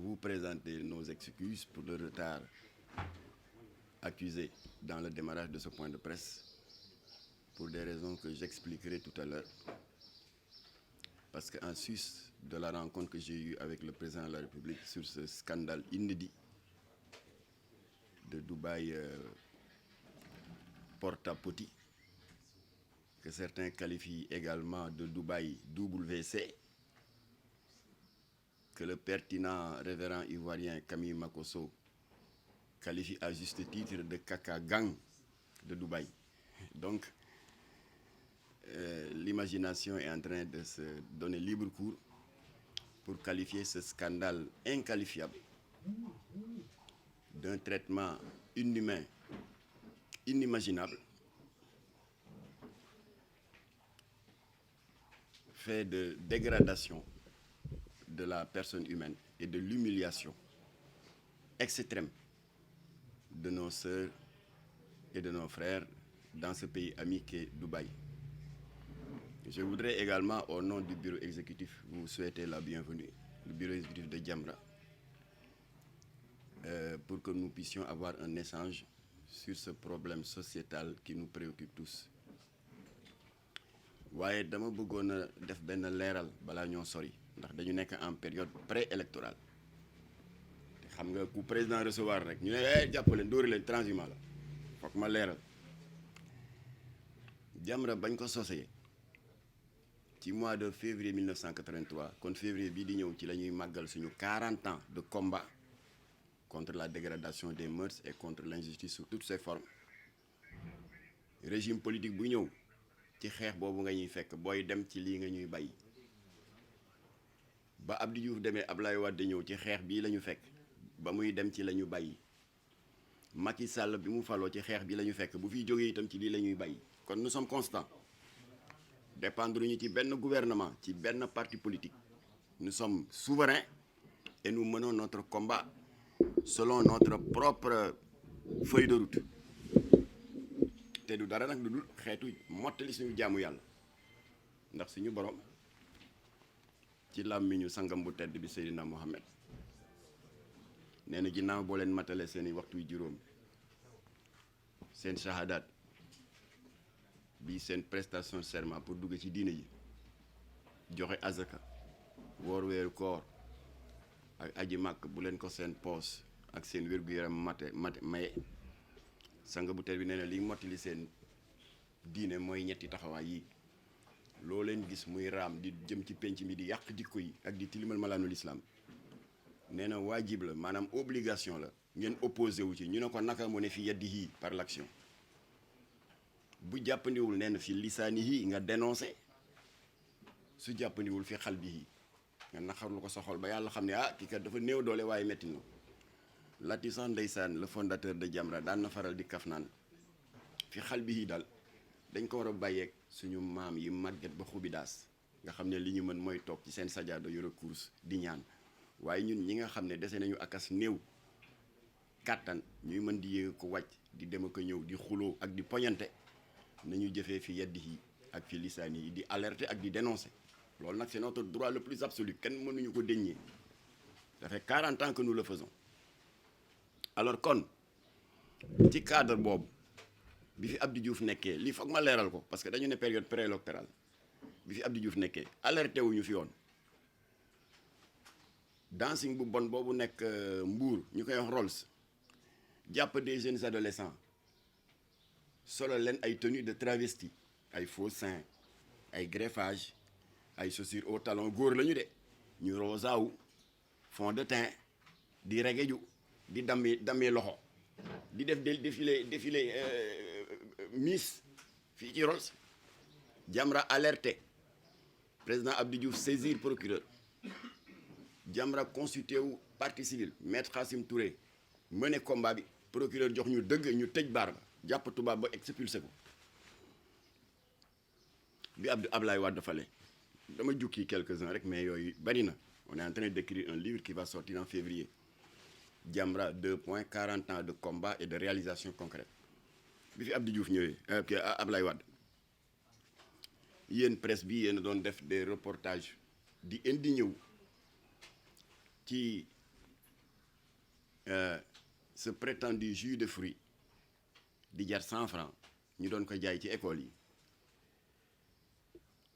vous présenter nos excuses pour le retard accusé dans le démarrage de ce point de presse pour des raisons que j'expliquerai tout à l'heure. Parce qu'en sus de la rencontre que j'ai eue avec le président de la République sur ce scandale inédit de Dubaï Porta-Potty, que certains qualifient également de Dubaï WC, que le pertinent révérend ivoirien Camille Makosso qualifie à juste titre de caca gang de Dubaï. Donc, l'imagination est en train de se donner libre cours pour qualifier ce scandale inqualifiable d'un traitement inhumain, inimaginable, fait de dégradation de la personne humaine et de l'humiliation extrême de nos sœurs et de nos frères dans ce pays ami qu'est Dubaï. Je voudrais également, au nom du bureau exécutif, vous souhaiter la bienvenue, le bureau exécutif de Jamra, pour que nous puissions avoir un échange sur ce problème sociétal qui nous préoccupe tous. waaye dama bëggoon a def benn leeral balaa ñoo sori ndax dañu nekk en période préélectorale te xam nga ku président recevoir rek ñu ne jàppale dóori leen transhumant la foog ma leeral Jamra bañ ko sosee ci mois de février 1983 kon février bii di ñëw ci la ñuy màggal suñu 40 ans de combat contre la dégradation des mœurs et contre l'injustice sous toutes ses formes. Régime politique bu ñëw ci xeex boobu nga ñuy fekk booy dem ci lii nga ñuy bay ba Abdou Diouf demee Ablaye Wade ñëw ci xeex bii la ñu fekk ba muy dem ci la ñu bay Macky Sall bi mu faloo ci xeex bi la ñu fekk bu fiy jógee itam ci lii la ñuy bay kon nous sommes constants dépendre ñu ci benn gouvernement ci benn parti politique nous sommes souverains et nous menons notre combat selon notre propre feuille de route te du dara nag lu dul xeetu mottali suñu jaamu yàlla ndax suñu borom ci làmmiñu sangam bu tedd bi Seydina Mohamed nee na ginnaaw boo leen matale seeni waxtuy juróom seen shahadaat bi seen prestation serment pour dugg ci diine ji joxe azaka woor weeru koor ak aji màkk bu leen ko seen poos ak seen wér-gu-yaram maye sanga bu tedd bi nee na liy mottali seen diine mooy ñetti taxawaay yi loo leen gis muy raam di jëm ci penc mi di yàq jikko yi ak di tilimal malaanu lislaam nee na waajib la maanaam obligation la ngeen opposé wu ci ñu ne ko naka mu ne fi yadihi par l'action bu jàppandiwul nee na fi lisaanihi nga dénoncé su jàppandiwul fi xalbihi nga naxarlu ko sa xol ba yàlla xam ne kii kat dafa néew doole waaye metti na Latif sax ndeysaan le fondateur de Jamra daan na faral di kaf naan fi xalbihi daal dañ ko war a bàyyeeg suñu maam yi màgget ba xubidaas nga xam ne li ñu mën mooy toog ci seen sajaado yore course di ñaan waaye ñun ñi nga xam ne dese nañu akas néew kàttan ñuy mën di yéeg ko wàcc di dem ak ñëw di xuloo ak di poñante nañu jëfee fi yaddihi ak fi lisaani yi di alerter ak di dénoncer loolu nag c'est notre droit le plus absolu kenn mënuñu ko dénier ça fait 40 ans que nous le faisons alors kon ci cadre boobu bi fi Abdou Diouf nekkee lii foog ma leeral ko parce que dañu ne période préélectorale bi fi Abdou Diouf nekkee alerté wuñu fi yoon dancing bu bon boobu nekk Mbour ñu koy wax Rolls jàpp des jeunes adolescents solo leen ay tenues de travesti ay faux seins ay greffage ay chaussures au talon góor lañu de ñu rosaawu fond de teint di regeju di dammi loxo di def défilé Miss fii ci Rolls Jamra alerté président Abdou Diouf saisir procureur Jamra constitué wu partie civile maître Khassim Touré mené combat bi procureur jox ñu dëgg ñu tëj baar ba jàpp tubaab ba expulsé ko bi Ablaye Wade fale dama jukki quelques-uns rek mais yooyu bari na on est en train d'écrire un livre qui va sortir en février Jamra 40 ans de combat et de réalisation concrète bi fi Abdou Diouf ñëwee Ablaye Wade yéen presse bi yéen a doon def des reportages di indi ñëw ci ce prétendu jus de fruits di jar 100 francs ñu doon ko jaay ci école yi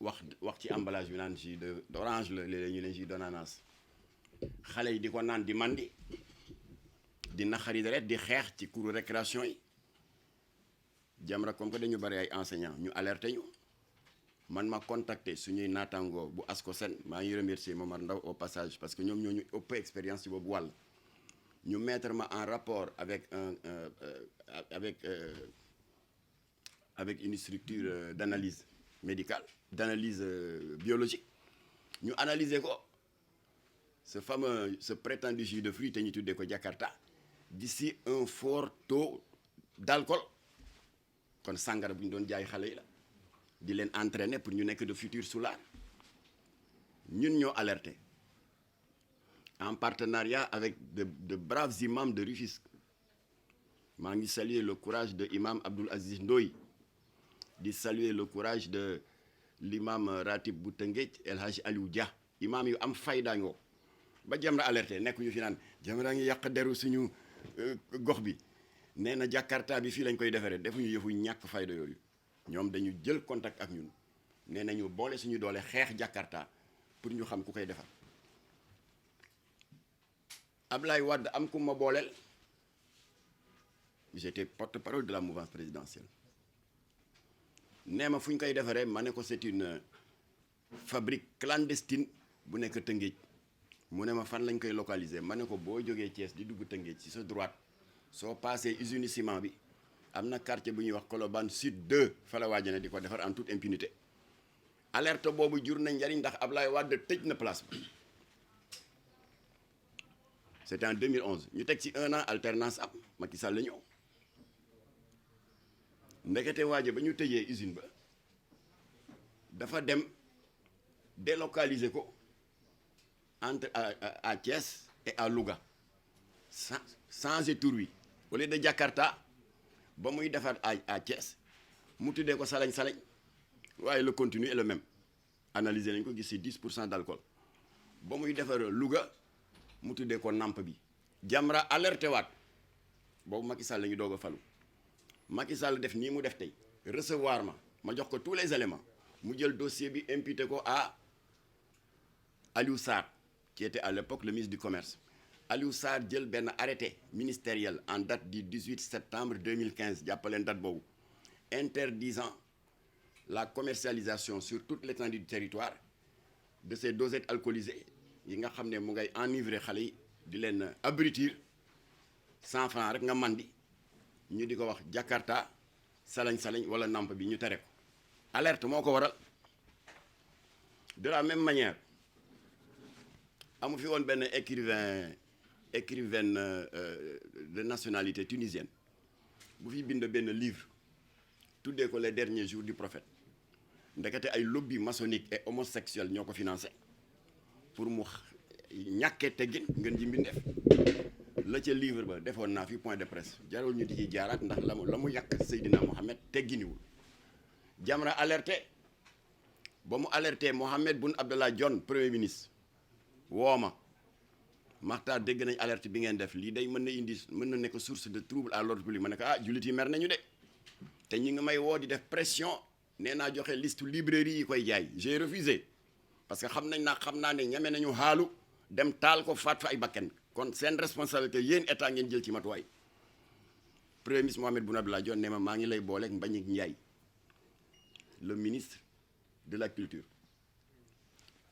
wax ci emballage bi naan jus d'orange la léeg-léeg ñu ne jus d'ananas xale yi di ko naan di mandi di naxari deret di xeex ci cours récréation yi Jamra comme que dañu bari ay enseignants ñu alerté ñu man ma contacté suñuy naataango bu ASCOSEN maa ngi remercier Momar Ndaw au passage parce que ñoom ñoo ñu ëpp expérience ci boobu wàll ñu mettre ma en rapport avec avec une structure d'analyse médicale d'analyse biologique ñu analyser ko ce prétendu jus de fruits te ñu tuddee ko Jakarta d'ici un fort taux d'alcool kon sàngara bu ñu doon jaay xale yi la di leen entraîner pour ñu nekk de futurs soulards ñun ñoo alerté en partenariat avec de braves imams de Rufisque maa ngi saluer le courage de imam Abdoul Aziz Ndoye di saluer le courage de l'imam ratib bu Tëngéej El Hadj Aliou Dia imam yu am fayda ngoo ba Jamra alerté nekk ñu fi naan Jamra ngi yàq deru suñu gox bi nee na Jakarta bi fii lañ koy defaree defuñu yëfu ñàkk fayda yooyu ñoom dañu jël contact ak ñun nee nañu boole suñu doole xeex Jakarta pour ñu xam ku koy defar Ablaye Wade am ku ma booleel j'étais porte-parole de la mouvance présidentielle nee ma fu ñu koy defaree ma ne ko c'est une fabrique clandestine bu nekk Tëngéej mu ne ma fan lañ koy localiser ma ne ko boo jógee Thiès di dugg Tëngéej ci sa droite soo passé usine ciment bi am na quartier bu ñuy wax Colobane Sud 2 fa la waajane di ko defar en toute impunité alerte boobu jur na njariñ ndax Ablaye Wade tëj na place bi c'était en 2011 ñu teg ci 1 an alternance am Macky Sall la ñëw ndekete waaje ba ñu tëjee usine ba dafa dem délocaliser ko entre à Thiès et à Louga changer tur wi au lieu de Jakarta ba muy defar à Thiès mu tuddee ko salañ waaye le contenu est le même analyser nañ ko gis ci 10% d'alcool ba muy defar Louga mu tuddee ko namp bi Jamra alerté waat boobu Macky Sall la ñu doog a falu Macky Sall def nii mu def tey recevoir ma jox ko tous les éléments mu jël dossier bi imputé ko à Aliou Sarr qui était à l'époque le ministre du commerce Aliou Sarr jël benn arrêté ministériel en date du 18 septembre 2015 jàppaleen date boobu interdisant la commercialisation sur toute l'étendue du territoire de ces dosettes alcoolisées yi nga xam ne mu ngay enivrer xale yi di leen abrutir 100 francs rek nga mandi ñu di ko wax Jakarta salañ wala namp bi ñu tere ko alerte moo ko waral de la même manière amu fi woon benn écrivaine de nationalité tunisienne bu fi bind benn livre tuddee ko les derniers jours du prophète ndekete ay lobby maçonnique et homosexuel ñoo ko financé pour mu ñàkkee teggin ngeen ji mbindeef la ca livre ba defoon naa fi point de presse jarul ñu di ci jaaraat ndax la mu yàq Seydina Mohamed tegginiwul Jamra alerté ba mu alerté Mohamed Boun Abdallah Dionne premier ministre wooma Maxtaar dégg nañ alerte bi ngeen def lii day mën na nekk source de trouble à l'ordre public ma ne ko jullit yi mer nañu de te ñi ngi may woo di def pression nee naa joxe liste librairie yi koy jaay j'ai refusé parce que xam naa ne ñame nañu xaalu dem taal ko faat fa ay bakken kon seen responsabilité yéen état ngeen jël ci matuwaay premier ministre Mohamed Boun Abdallah Dionne ne ma maa ngi lay booleeg Mbagnick Ndiaye le ministre de la culture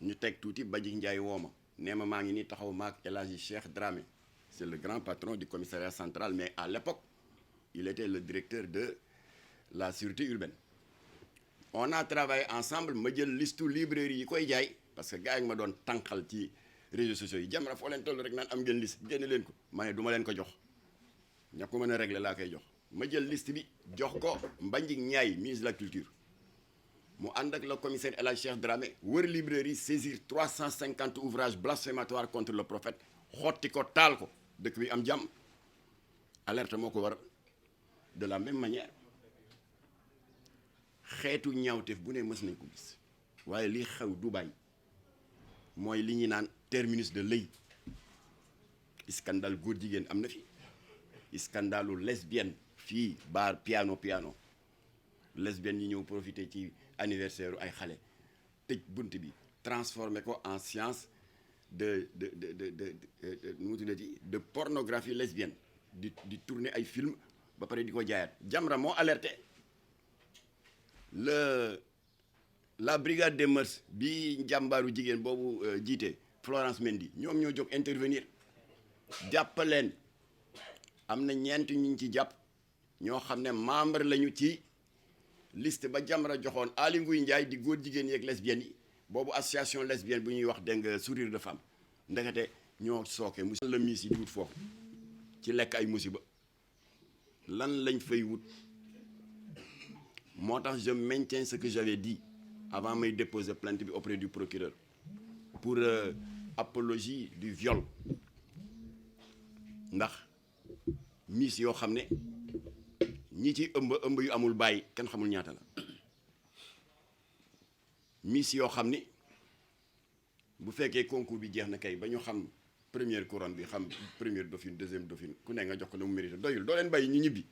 ñu teg tuuti Mbagnick Ndiaye woo ma nee ma maa ngi nii taxaw maak El Hadji Cheikh Dramé c'est le grand patron du commissariat central mais à l'époque il était le directeur de la sûreté urbaine on a travaillé ensemble ma jël listu librairie yi koy jaay parce que gars yi ma doon tànqal ci réseaux sociaux yi Jamra foo leen toll rek naan am ngeen liste génne leen ko ma ne du ma leen ko jox ña ko mën a régler laa koy jox ma jël liste bi jox ko Mbagnick Ndiaye ministre de la culture mu ànd ak le commissaire El Hadji Cheikh Dramé wër librairie saisir 350 ouvrages blasphématoires contre le prophète xotti ko taal ko dëkk bi am jàmm alerte moo ko war de la même manière xeetu ñaawteef bu ne mës nañ ko gis waaye li xew Dubaï mooy li ñuy naan terminus de l'œil scandale góor jigéen am na fi scandalu lesbienne fii bar piano lesbienne yi ñëw profiter ci anniversaire ay xale tëj bunt bi transformé ko en science de nu mu tuddati de pornographie lesbienne di tourner ay film ba pare di ko jaayaat. Jamra moo alerté la brigade des mœurs bi njàmbaaru jigéen boobu jiite Florence Mendy ñoom ñoo jóg intervenir jàppaleen am na ñeent ñu ci jàpp ñoo xam ne membre lañu ci liste ba Jamra joxoon Aly Ngouille Ndiaye di góor jigéen yeeg lesbiennes yi boobu association lesbienne bu ñuy wax dégg nga sourire de femme ndekete ñoo sooke musiba la miis yi di wut foofu ci lekk ay musiba lan lañ fay wut. moo tax je maintiens ce que j'avais dit avant may déposer plainte bi auprès du procureur pour apologie du viol ndax miis yoo xam ne ñi ci ëmb yu amul bàyyi kenn xamul ñaata la miis yoo xam ni bu fekkee concours bi jeex na kay ba ñu xam première couronne bi xam première dauphine deuxième dauphine ku ne nga jox ko la mu mérite doyul doo leen bàyyi ñu ñibbi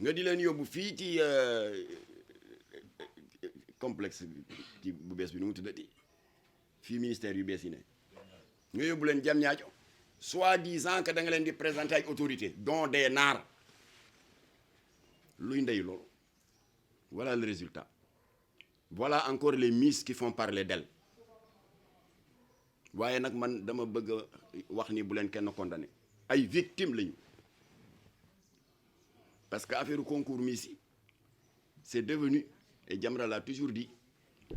nga di leen yóbbu fii ci complexe ci bu bees bi nu mu tuddati fii ministère yu bees yi ne nga yóbbu leen jam ñaajo soi-disant que da nga leen di présenter ay autorités dont des naar luy ndey loolu. Voilà le résultat. Voilà encore les miss qui font parler d'elles waaye nag man dama bëgg a wax ni bu leen kenn condamné ay victimes lañu parce que affaire concours miss yi c'est devenu, et Jamra l'a toujours dit,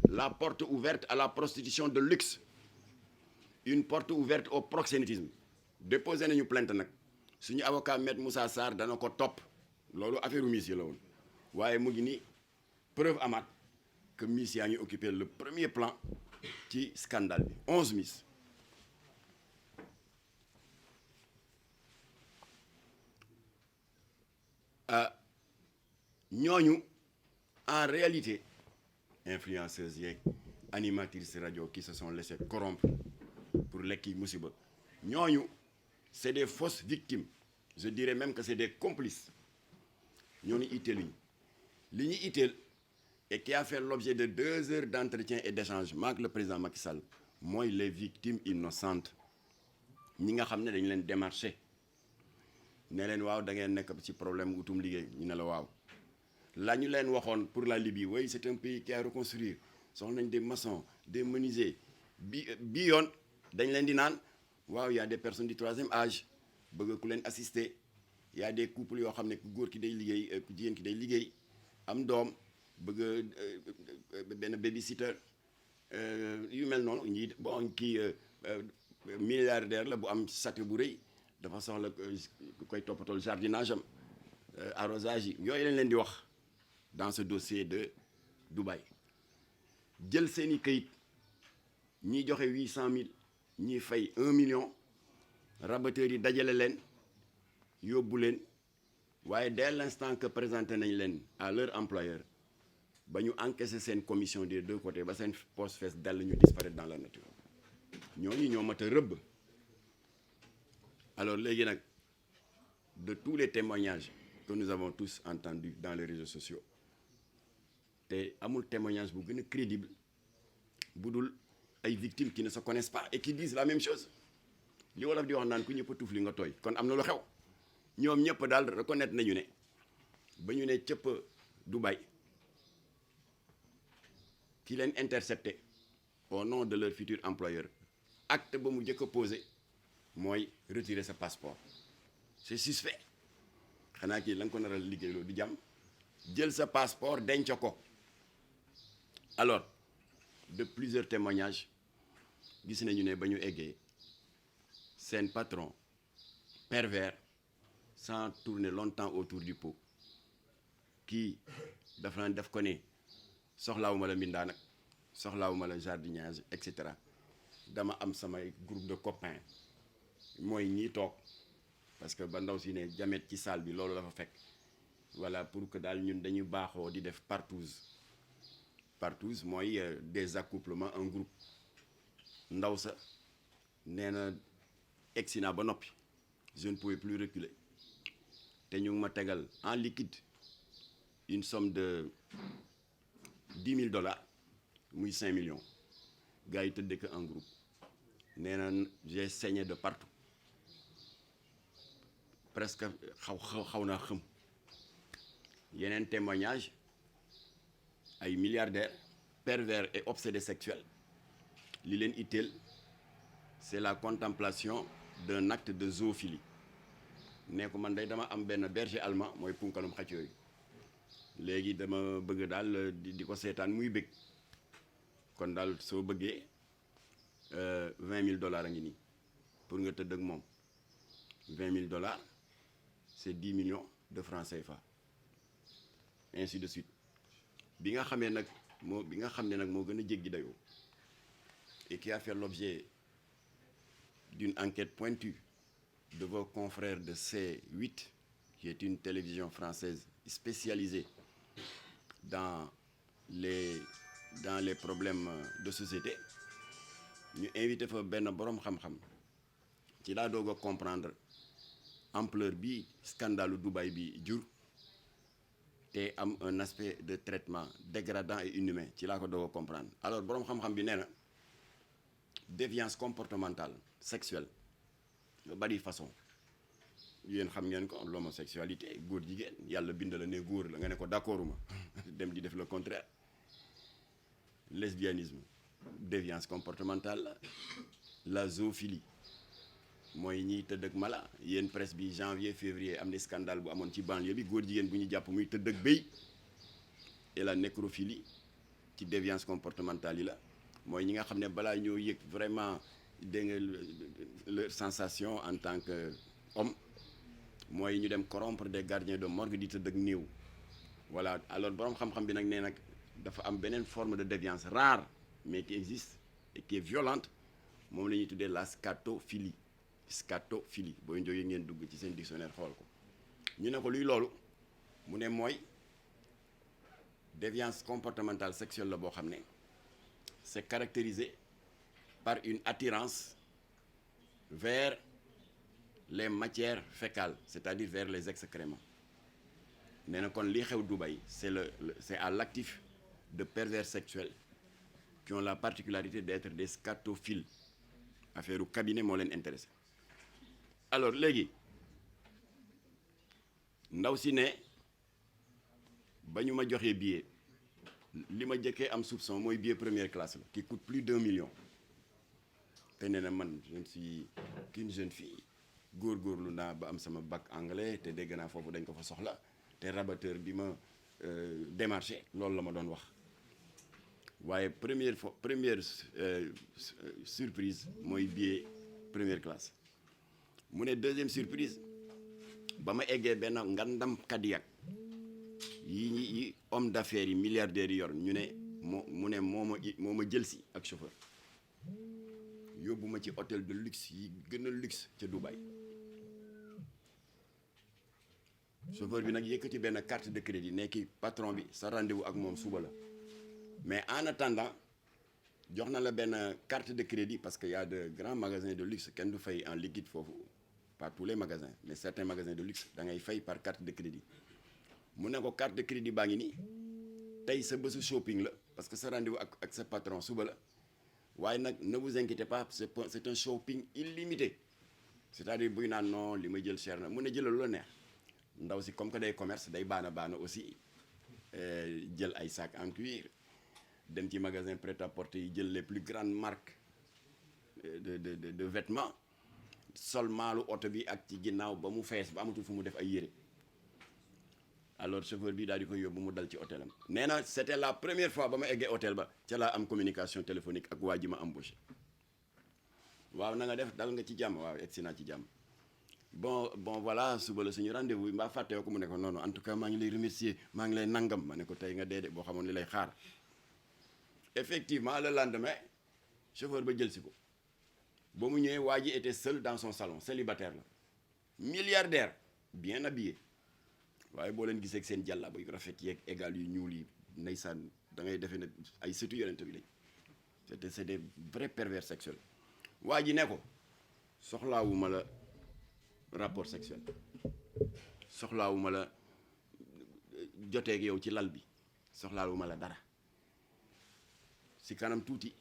la porte ouverte à la prostitution de luxe, une porte ouverte au proxénétisme. Déposé nañu plainte nag suñu avocat maître Moussa Sarr dana ko topp loolu affaire miss yi la woon waaye mu ngi ni preuve amaat que miss yaa ngi occupé le premier plan ci scandale bi 11 miss. ñooñu en réalité influenceuses yeeg animatrices rajo qui se sont laissés corrompre pour lekki musiba ñooñu c'est des fausses victimes, je dirais même que c'est des complices. ñooñu itteeluñu li ñu itteel et qui a fait l'objet de 2 heures d'entretien et d'échange maak le président Macky Sall mooy les victimes innocentes ñi nga xam ne dañu leen démarché ne leen waaw da ngeen nekk ci problème wutum liggéey ñu ne la waaw la ñu leen waxoon pour la Libye oui c'est un pays qui a à reconstruire soxla nañ des maçons des menuisiers bi yoon dañ leen di naan waaw y a des personnes du 3e âge bëgg ku leen assister y a des couples yoo xam ne ku góor ki day liggéey ku jigéen ki day liggéey am doom bëgg benn babysitter yu mel noonu ñii bon kii milliardaire la bu am château bu rëy dafa soxla ku koy toppatool jardinage am arrosage yi yooyu lañ leen di wax dans ce dossier de Dubaï jël seeni kayit ñiy joxe 800 000 ñiy fay 1 million rabatteurs yi dajale leen yóbbu leen waaye dès l'instant que présenté nañ leen à leur employeur ba ñu encaissé seen commission des 2 côtés ba seen poste fees dal ñu disparaître dans la nature ñooñu ñoo mat a rëbb. Alors léegi nag de tous les témoignages que nous avons tous entendus dans les réseaux sociaux te amul témoignage bu gën a crédible bu dul ay victimes qui ne se connaissent pas et qui disent la même chose li wolof di wax naan ku ñëpp tuuf li nga tooy kon am na lu xew ñoom ñëpp daal reconnaître nañu ne ba ñu ne cëpp Dubaï ki leen intercepté au nom de leur futur employeur acte ba mu njëkk a posé mooy retirer sa passeport c'est suspect xanaa kii la nga ko nar a liggéeyloo du jàmm jël sa passeport denc ko. Alors de plusieurs témoignages gis nañu ne ba ñu eggee seen patron pervers sans tourner longtemps autour du pot kii dafa naan def ko ne soxlaawuma la mbindaa nag soxlaawuma la jardinage et cetera dama am samay groupe de copains mooy ñii toog parce que ba ndaw si ne jamet ci salle bi loolu la fa fekk voilà pour que daal ñun dañuy baaxoo di def partouze mooy des accouplements en groupe ndaw sa nee na egsi naa ba noppi je ne pouvais plus reculer te ñu ngi ma tegal en liquide une somme de $10 000 muy 5 millions gars yi tëddee ko en groupe nee na j'ai saigné de partout presque xaw naa xëm yeneen témoignage ay milliardaires pervers et obsédés sexuels li leen itteel c'est la contemplation d'un acte de zoophilie ne ko man day dama am benn berger allemand mooy punkalum xaj yooyu léegi dama bëgg daal di ko seetaan muy bëgg kon daal soo bëggee $20 000 a ngi nii pour nga tëdd ak moom $20 000 c'est 10 millions de francs CFA ainsi de suite bi nga xam ne nag moo gën a jéggi dayoo et qui a fait l'objet d'une enquête pointue de vos confrères de C8 qui est une télévision française spécialisée dans les problèmes de société ñu invité fa benn boroom xam-xam ci laa doog a comprendre ampleur bi scandalu Dubaï bi jur te am un aspect de traitement dégradant et inhumain ci laa ko doog a comprendre alors boroom xam-xam bi nee na déviance comportementale sexuelle nga bari façon yéen xam ngeen ko l'homosexualité góor jigéen yàlla bind la ne góor la nga ne ko d'accorduma dem di def le contraire lesbianisme déviance comportementale la zoophilie mooy ñiy tëdd ak mala yéen presse bi janvier février am na scandale bu amoon ci banlieue bi góor jigéen bu ñu jàpp muy tëdd ak béy et la nécrophilie ci déviance comportementale yi la mooy ñi nga xam ne balaa ñoo yëg vraiment dégg nga leur sensation en tant que homme mooy ñu dem corrompre des gardiens de morgue di tëdd ak néew voilà alors boroom xam-xam bi nag nee nag dafa am beneen forme de déviance rare mais qui existe et qui est violente moom la ñuy tuddee la scatophilie booy jógee ngeen dugg ci seen dictionnaire xool ko ñu ne ko luy loolu mu ne mooy déviance comportementale sexuelle la boo xam ne c'est caractérisé par une attirance vers les matières fécales c'est-à-dire vers les excréments nee na kon lii xew Dubaï c'est à l'actif de pervers sexuels qui ont la particularité d'être des scatophiles affaire u cabinet moo leen intéressé alors léegi ndaw si ne ba ñu ma joxee billet li ma jëkkee am soupçon mooy billet première classe la qui coûte plus d'1 million te nee na man je ne suis qu'une jeune fille góorgóorlu naa ba am sama bac anglais te dégg naa foofu dañ ko fa soxla te rabatteur bi ma démarché loolu la ma doon wax waaye première surprise mooy billet première classe mu ne deuxième surprise ba ma eggee benn ngandam Cadillac yi homme d'affaires yi milliardaires yi yor ñu ne moo ma jël si ak chauffeur yóbbu ma ci hôtel de luxe yi gën a luxe ca Dubaï chauffeur bi nag yëkkati benn carte de crédit nekki patron bi sa rendez-vous ak moom suba la mais en attendant jox na la benn carte de crédit parce que y a de grands magasins de luxe kenn du fay en liquide foofu pas tous les magasins mais certains magasins de luxe da ngay fay par carte de crédit mu ne ko carte de crédit baa ngi nii tey sa bésu shopping la parce que sa rendez-vous ak sa patron suba la waaye nag ne vous inquiétez pas c'est un shopping illimité c'est-à-dire buy naan non li ma jël cher na mu ne jëlal lu la neex ndaw si comme que day commerce day baana aussi jël ay sac en cuir dem ci magasin prêt-à-porter yi jël les plus grandes marques de vêtements sol maalu oto bi ak ci ginnaaw ba mu fees ba amatul fu mu def ay yére alors chauffeur bi daal di koy yóbbu mu dal ci hôtelam nee na c'était la première fois ba ma eggee hôtel ba ca laa am communication téléphonique ak waa ji ma embauché waaw na nga def dal nga ci jàmm waaw egsi naa ci jàmm bon voilà suba la suñu rendez-vous mbaa fàttewoo ko mu ne ko non en tout cas maa ngi lay remercier maa ngi lay nangam ma ne ko tey nga dee boo xamoon li lay xaar effectivement le lendemain chauffeur ba jël si ko ba mu ñëwee waa ji était seul dans son salon célibataire la milliardaire bien habillé waaye boo leen gisee ak seen jàllaba yu rafet yeeg égal yu ñuul yi ndeysaan da ngay defee ne ay sëtu yonent bi lañ c'est des vrais pervers sexuels waa ji ne ko soxlaawuma la rapport sexuel soxlaawuma la joteeg yow ci lal bi soxlaawuma la dara si kanam tuuti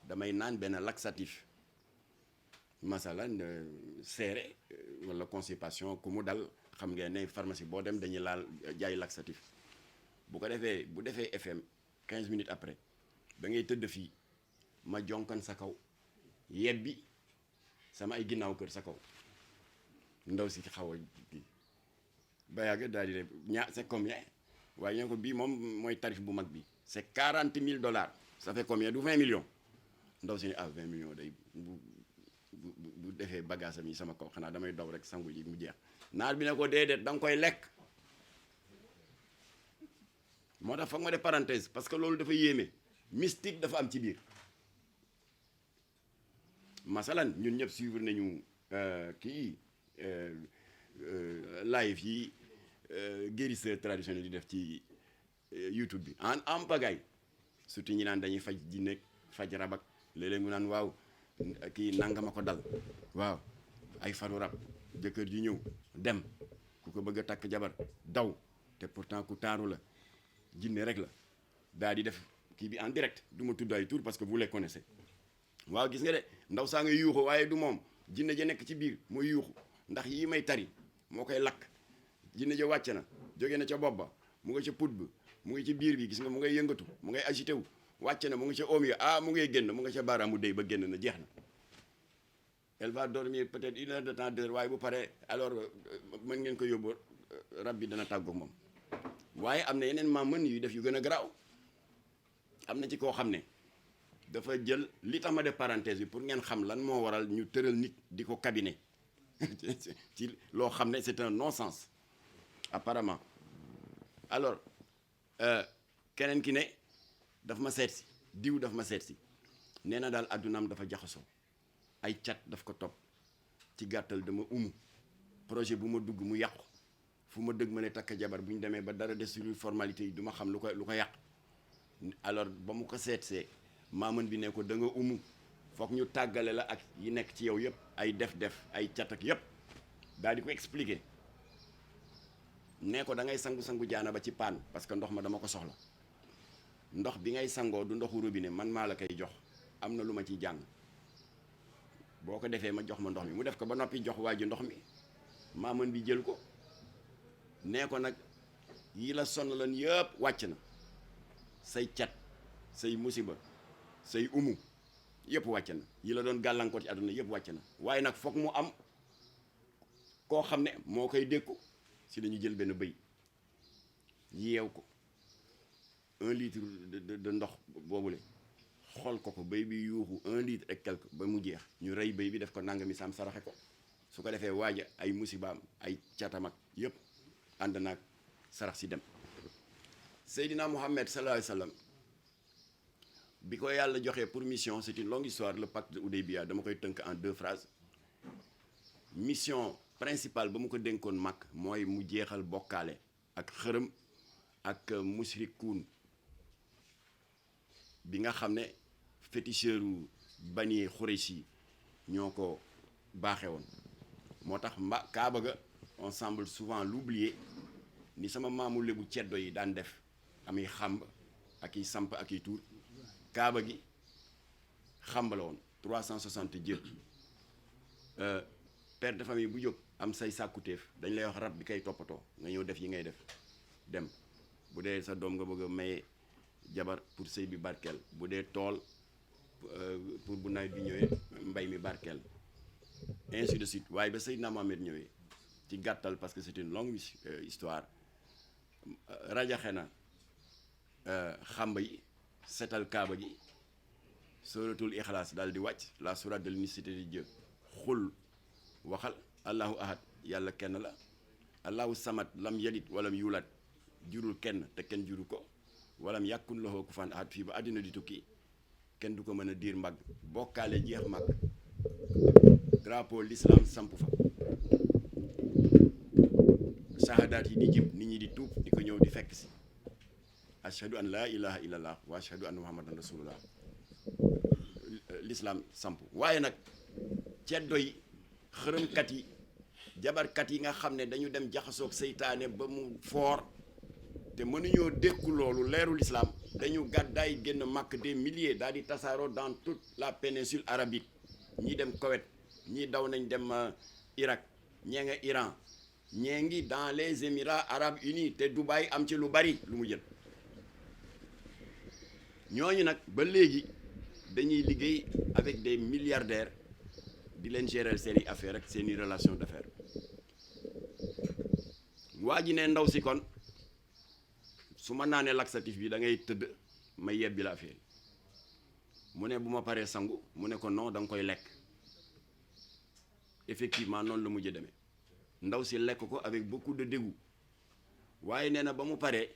damay naan benn laxatif masalan seere wala constipation ku mu dal xam ngeen ne pharmacie boo dem dañuy laal jaay laxatif bu ko defee bu defee FM 15 minutes après da ngay tëdd fii ma jonkan sa kaw yebbi sama ay ginnaaw kër sa kaw ndaw si xaw a ba yàgg daal di ne c'est combien waaye ñoo ko bii moom mooy tarif bu mag bi c'est $40,000 ça fait combien du 20 millions ndaw si ne 20 millions day bu defee bagage am yi sama kaw xanaa damay daw rek sangu ji mu jeex naar bi ne ko déedéet da nga koy lekk moo tax foog ma def parenthèse parce que loolu dafa yéeme mystique dafa am ci biir masalan ñun ñëpp suivre nañu kii live yi guérisseur traditionnel di def ci YouTube bi en pagaille surtout ñi naan dañuy faj jinne faj rabak léeg-léeg mu naan waaw kii nangama ko dal waaw ay faru rab jëkkër ji ñëw dem ku ko bëgg a takk jabar daw te pourtant ku taaru la jinne rek la daal di def kii bi en direct du ma tudd ay tur parce que vous les connaissez waaw gis nga de ndaw saa nga yuuxu waaye du moom jinne ja nekk ci biir mooy yuuxu ndax yii may tari moo koy lakk jinne ja wàcc na jóge na ca bopp ba mu nga ca put bi mu ngi ci biir bi gis nga mu ngay yëngatu mu ngay agité wu wàcc na mu ngi ca oom yi mu ngay génn mu nga ca baaraamu déy ba génn na jeex na elle va dormir peut-être 1 heure de temps d'heure waaye bu paree alors mën ngeen ko yóbbu rab bi dana tàggoog moom waaye am na yeneen maa mën yu def yu gën a garaaw am na ci koo xam ne dafa jël li tax ma def parenthèse bi pour ngeen xam lan moo waral ñu tëral nit di ko cabinet ci loo xam ne c'est un non-sens apparemment alors keneen ki ne daf ma seet si diw daf ma seet si nee na daal addunaam dafa jaxasoo ay cat daf ko topp ci gàttal dama projet bu ma dugg mu yàqu fu ma dëgg ma ne takk jabar bu ñu demee ba dara des sur formalité yi du ma xam lu ko yàq alors ba mu ko seetsee maaman bi ne ko da nga foog ñu tàggale la ak yi nekk ci yow yëpp ay def ay cat ak yëpp daal di ko expliquer ne ko da ngay sangu jaana ba ci paan parce que ndox ma dama ko soxla ndox bi ngay sangoo du ndoxu robinet man maa la koy jox am na lu ma ciy jàng boo ko defee ma jox ma ndox mi mu def ko ba noppi jox waa ji ndox mi maaman bi jël ko nee ko nag yi la sonaloon yëpp wàcc na say cat say musiba say yëpp wàcc na yi la doon gàllankoor ci àdduna yëpp wàcc na waaye nag foog mu am koo xam ne moo koy dékku si dañu jël benn bëy yeew ko 1 litre de ndox boobule xool ko bëy bi yuuxu 1 litre et quelque ba mu jeex ñu rey bëy bi def ko nangami saam saraxe ko su ko defee waaja ay musibaam ay catam ak yëpp ànd naag sarax si dem Seydina Muhammad sallallahu alayhi wa sallam bi ko yàlla joxee pour mission c'est une longue histoire le pacte de Oudeybiya dama koy tënk en 2 phrases mission principale ba mu ko dénkoon mag mooy mu jeexal bokkaale ak xërëm ak musrikuun bi nga xam ne féticheuru bani Xurayshi ñoo ko baaxe woon moo tax kaaba ga on semble souvent l'oublier ni sama maamu lébu ceddo yi daan def ami xamb ak i samp ak i tuur kaaba gi xamb la woon 360 jël père de famille bu jóg am say sàkkuteef dañ lay wax rab bi kay toppatoo nga ñëw def yi ngay def dem bu dee sa doom nga bëgg a maye jabar pour sëy bi barkeel bu dee tool pour bu nawet bi ñëwee mbay mi barkeel ainsi de suite waaye ba Seydina Mohamed ñëwee ci gàttal parce que c'est une longue histoire rajaxe na xamba yi setal kaaba gi suratul ixlaas daal di wàcc la sourate de l'unicité de Dieu xul waxal allahu ahad yàlla kenn la allahu samad lam yalid walam yulat jurul kenn te kenn juru ko walam yàkkun lahu kufuwan ahad fii ba àddina di tukki kenn du ko mën a diir mbagg bokkaale jeex mag drapeau l'islam samp fa shahadaat yi di jib nit ñi di tuub di ko ñëw di fekk si ashhadu an la ilaha illallah wa ashhadu anna muhammadan rasulullah l'islam samp waaye nag ceddo yi xërëmkat yi jabarkat yi nga xam ne dañu dem jaxasoog seytaane ba mu foor te mënuñoo dékku loolu leeru l'islam dañu gàddaay génn màkk des milliers daal di tasaaroo dans toute la péninsule arabique ñii dem Koweït ñii daw nañ dem Irak ñee nga Iran ñee ngi dans les Émirats arabes unis te Dubaï am ci lu bari lu mu jël ñooñu nag ba léegi dañuy liggéey avec des milliardaires di leen gérer seeni affaires ak seeni relation d'affaires waa ji ne ndaw si kon su ma naanee laxatif bi da ngay tëdd ma yebbi la affaire mu ne bu ma paree sangu mu ne ko non da nga koy lekk effectivement noonu la mujj demee ndaw si lekk ko avec beaucoup de dégoût waaye nee na ba mu paree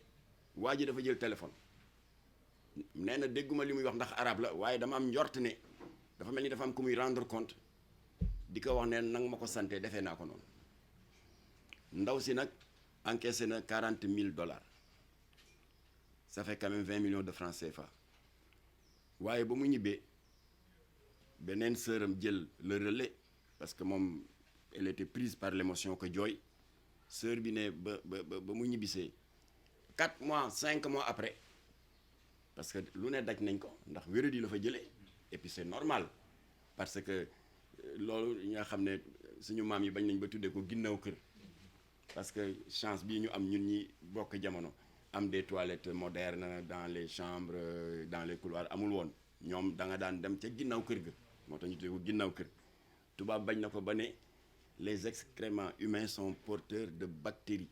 waa ji dafa jël téléphone nee na dégguma li muy wax ndax arabe la waaye dama am njort ne dafa mel ni dafa am ku muy rendre compte di ko wax ne nanga ma ko sante defee naa ko noonu ndaw si nag encaissé na $40,000 ça fait quand même 20 millions de francs CFA waaye ba mu ñibbee beneen sœuram jël le relais parce que moom elle était prise par l'émotion que jooy sœur bi ne ba mu ñibbisee 4 mois 5 mois après parce que lu ne daj nañ ko ndax wéradi la fa jëlee et puis c'est normal parce que loolu ñi nga xam ne suñu maam yi bañ nañ ba tuddee ko ginnaaw kër parce que chance bii ñu am ñun ñi bokk jamono am des toilettes modernes dans les chambres dans les couloirs amul woon ñoom da nga daan dem ca ginnaaw kër ga moo tax ñu tuddee ko ginnaaw kër tubaab bañ na ko ba ne les excréments humains sont porteurs de bactéries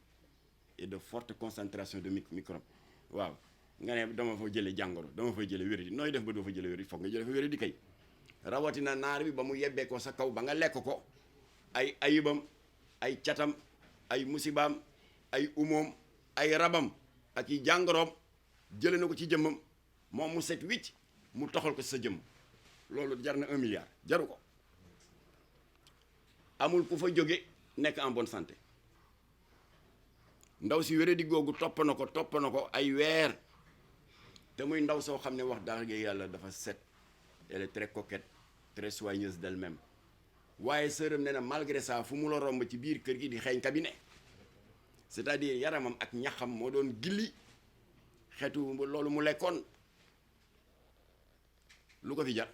et de fortes concentrations de microbes waaw nga ne dama fa jële jàngoro dama fa jële wéradi nooy def ba doo fa jële wéradi foog nga jële fa wéradi kay rawatina naar bi ba mu yebbee ko sa kaw ba nga lekk ko ay ayibam ay catam ay musibaam ay umoom ay rabam ak i jàngoroom jële na ko ci jëmmam moom mu set wicc mu toxal ko sa jëmm loolu jar na 1 milliard jaru ko amul ku fa jóge nekk en bonne santé ndaw si wéradi googu topp na ko ay weer te muy ndaw soo xam ne wax dëgg yàlla dafa set elle est très coquette très soigneuse d'elle-même waaye sërëm ne na malgré ça fu mu la romb ci biir kër gi di xeeñ cabinet c'est-à-dire yaramam ak ñaxam moo doon gilli xeetu loolu mu lekkoon lu ko fi jar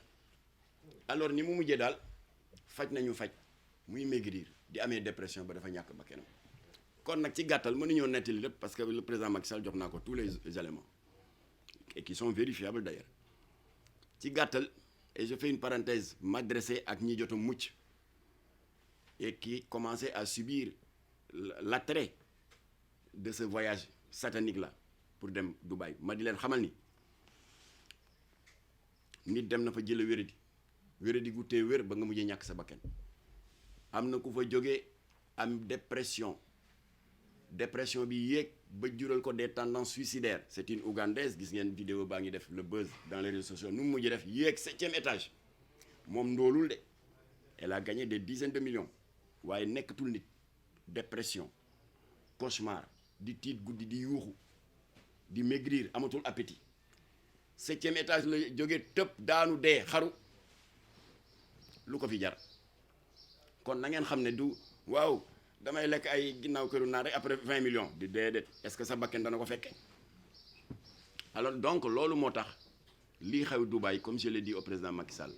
alors ni mu mujjee daal faj nañu faj muy maigrir di amee dépression ba dafa ñàkk ba kenam kon nag ci gàttal mënuñoo nettali lépp parce que le président Macky Sall jox naa ko tous les éléments et qui sont vérifiables d'ailleurs ci gàttal et je fais une parenthèse m'adresser ak ñi jot a mucc et qui commençaient à subir l'attrait de ce voyage satanique là pour dem Dubaï ma di leen xamal ni nit dem na fa jële wéradi gu tee wér ba nga mujjee ñàkk sa bakkan am na ku fa jógee am dépression bi yéeg ba jural ko des tendances suicidaires c'est une Ougandaise gis ngeen vidéo baa ngi def le buzz dans les réseaux sociaux nu mu mujjee def yéeg 7e étage moom ndoolul de elle a gagné des dizaines de millions waaye nekkatul nit dépression cauchemar di tiit guddi di yuuxu di maigrir amatul appétit 7e étage la jógee tëb daanu dee xaru lu ko fi jar kon na ngeen xam ne du waaw damay lekk ay ginnaaw këru naa rek après 20 millions di déedéet est-ce que sa bakken dana ko fekke alors donc loolu moo tax lii xew Dubaï comme je l'ai dit au président Macky Sall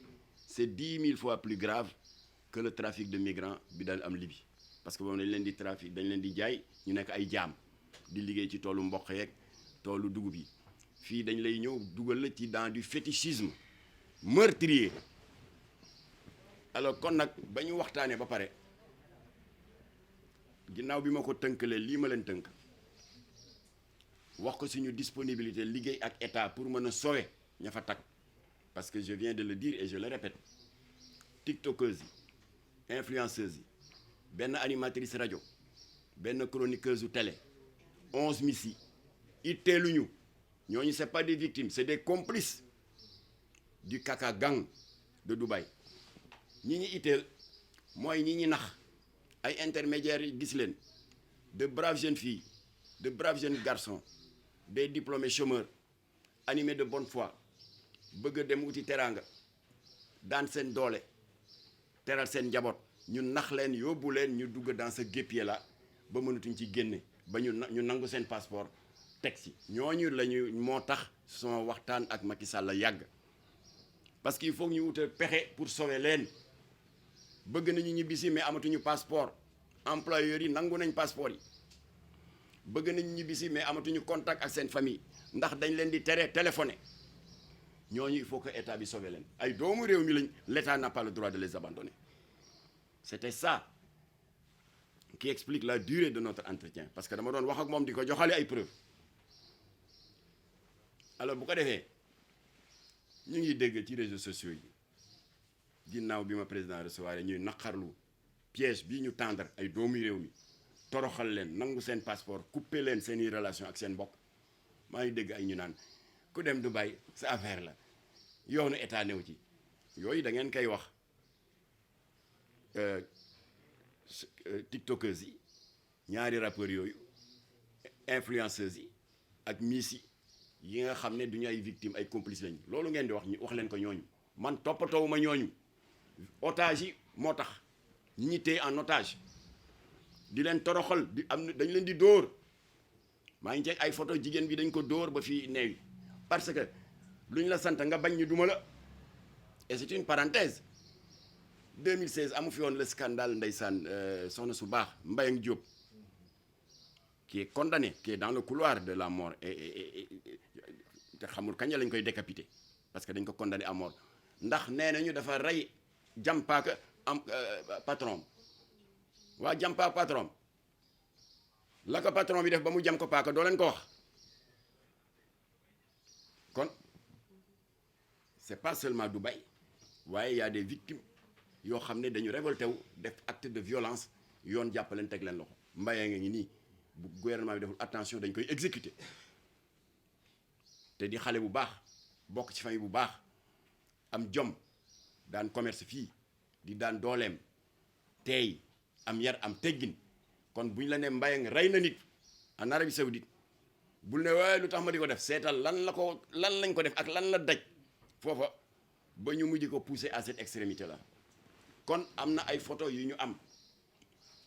c'est 10 000 fois plus grave que le trafic de migrants bi daan am Libye parce que boobu dañ leen di trafic dañ leen di jaay ñu nekk ay jaam di liggéey ci toolu mboq yeeg toolu dugub yi fii dañ lay ñëw dugal la ci dans du fétichisme meurtrier alors kon nag ba ñu waxtaanee ba pare ginnaaw bi ma ko tënkalee lii ma leen tënk wax ko suñu disponibilité liggéey ak état pour mën a sauver ña fa tag parce que je viens de le dire et je le répète tiktokeuses yi influenceuses yi benn animatrice rajo benn chroniqueuse u télé 11 miss yi itteeluñu ñooñu c'est pas des victimes c'est des complices du Kaka gang de Dubaï ñi ñi itteel mooy ñi ñi nax ay intermédiaires yi gis leen de braves jeunes filles de braves jeunes garçons des diplômés chômeurs animés de bonne foi bëgg a dem wuti teraanga daan seen doole teral seen njaboot ñu nax leen yóbbu leen ñu dugg dans ce guêpier là ba mënatuñ ci génne ba ñu nangu seen passeport teg si ñooñu lañu moo tax sama waxtaan ak Macky Sall la yàgg parce que il faut ñu wute pexe pour sauver leen bëgg nañu ñibbisi mais amatuñu passeport employeurs yi nangu nañ passeport yi bëgg nañu ñibbisi mais amatuñu contact ak seen famille ndax dañ leen di tere téléphoner ñooñu il faut que état bi sauver leen ay doomu réew mi lañ l'état n'a pas le droit de les abandonner c'était ça qui explique la durée de notre entretien parce que dama doon wax ak moom di ko joxale ay preuves alors bu ko defee ñu ngi dégg ci réseaux sociaux yi ginnaaw bi ma président recevoir ñuy naqarlu piège bii ñu tendre ay doomu réew mi toroxal leen nangu seen passeport couper leen seeni relation ak seen mbokk maa ngi dégg ay ñu naan ku dem Dubaï sa affaire la yoonu état new ci yooyu da ngeen koy wax tiktokers yi ñaari rappeurs yooyu influenceuses yi ak miss yi nga xam ne du ñu ay victimes ay complices lañu loolu ngeen di wax leen ko ñooñu man toppatoowuma ñooñu otage yi moo tax ñi téye en otage di leen toroxal dañ leen di dóor maa ngi jeg ay photo jigéen bi dañ ko dóor ba fii neewi parce que lu ñu la sant nga bañ ñu duma la et c'est une parenthèse 2016 amu fi woon le scandale ndeysaan soxna su baax Mbayang Diop qui est condamné qui est dans le couloir de la mort et te xamul kañ lañ koy décapité parce que dañ ko condamné à mort ndax nee nañu dafa rey jàmpaaka am patron waa jàmpaaka patron la ko patron bi def ba mu jam ko paaka doo leen ko wax kon c'est pas seulement Dubaï waaye y a des victimes yoo xam ne dañu révolté wu def acte de violence yoon jàppaleen teg leen loxo mbayee nga ngi nii bu gouvernement bi deful attention dañ koy exécuter te di xale bu baax bokk ci famille bu baax am jom daan commerce fii di daan dooleem tey am yar am teggin kon bu ñu la ne mbayang rey na nit en Arabie Saoudite bul ne waaye lu tax ma di ko def seetal lan lañ ko def ak lan la daj foofa ba ñu mujj ko pousser à cette extrémité là kon am na ay photos yu ñu am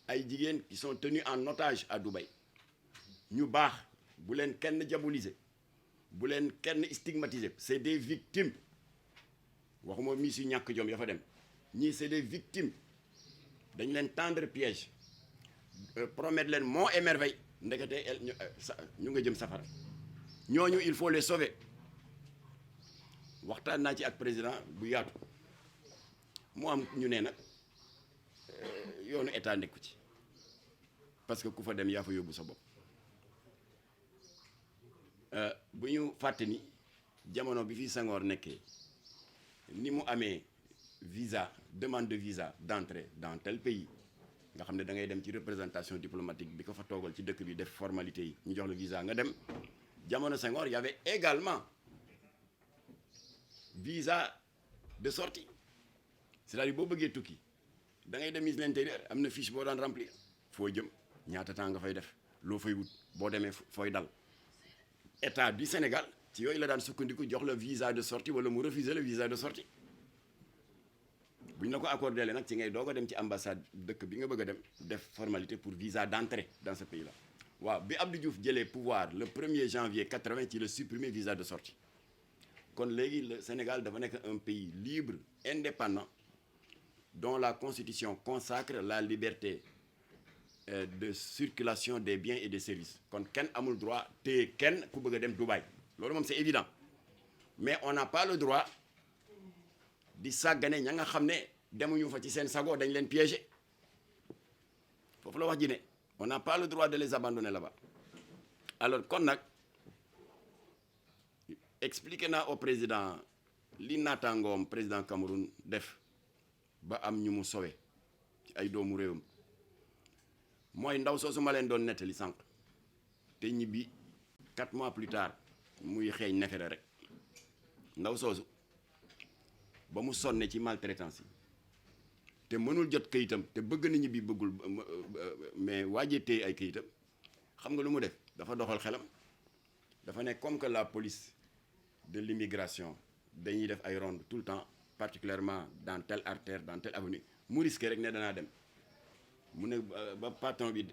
ay jigéen qui sont tenus en otage à Dubaï ñu baax bu leen kenn diaboliser bu leen kenn stigmatiser c'est des victimes waxuma mis yu ñàkk jom ya fa dem ñii c'est des victimes dañ leen tendre piège promettre leen monts et merveilles ndekete ñu nga jëm safara ñooñu il faut les sauver waxtaan naa ci ak président bu yaatu mu am ñu ne nag yoonu état nekku ci parce que ku fa dem yaa fa yóbbu sa bopp bu ñu fàtte ni jamono bi fi Senghor nekkee ni mu amee visa demande de visa d'entrée dans tel pays nga xam ne da ngay dem ci représentation diplomatique bi ko fa toogal ci dëkk bi def formalité yi ñu jox la visa nga dem jamono Senghor y avait également visa de sortie c'est-à-dire boo bëggee tukki da ngay dem ministre de l'Intérieur am na fiche boo daan remplir foo jëm ñaata temps nga fay def loo fay wut boo demee fooy dal état du Sénégal ci yooyu la daan sukkandiku jox la visa de sortie wala mu refuser le visa de sortie bu ñu la ko accordé nag ci ngay doog a dem ci ambassade dëkk bi nga bëgg a dem def formalité pour visa d'entrée dans ce pays là waaw bi Abdou Diouf jëlee pouvoir le 1er janvier 80 ci la supprimer visa de sortie kon léegi le Sénégal dafa nekk un pays libre indépendant dont la constitution consacre la liberté de circulation des biens et des services kon kenn amul droit téye kenn ku bëgg a dem Dubaï loolu moom c'est évident mais on n'a pas le droit di sàggane ña nga xam ne demuñu fa ci seen sago dañ leen piéger foofu la wax ji ne on n'a pas le droit de les abandonner là-bas alors kon nag expliqué naa au président li naataangoom président Cameroun def ba am ñu mu sowe ci ay doomu réewam mooy ndaw soosu ma leen doon nettali sànq te ñibbi 4 mois plus tard muy xeeñ nefere rek ndaw soosu ba mu sonne ci maltraitance yi te mënul jot kayitam te bëgg na ñibbi bëggul mais waajee téye ay kayitam xam nga lu mu def dafa doxal xelam dafa ne comme que la police de l'immigration dañuy def ay ronde tout le temps particulièrement dans telle artère dans telle avenue mu risqué rek ne danaa dem mu ne ba patron bi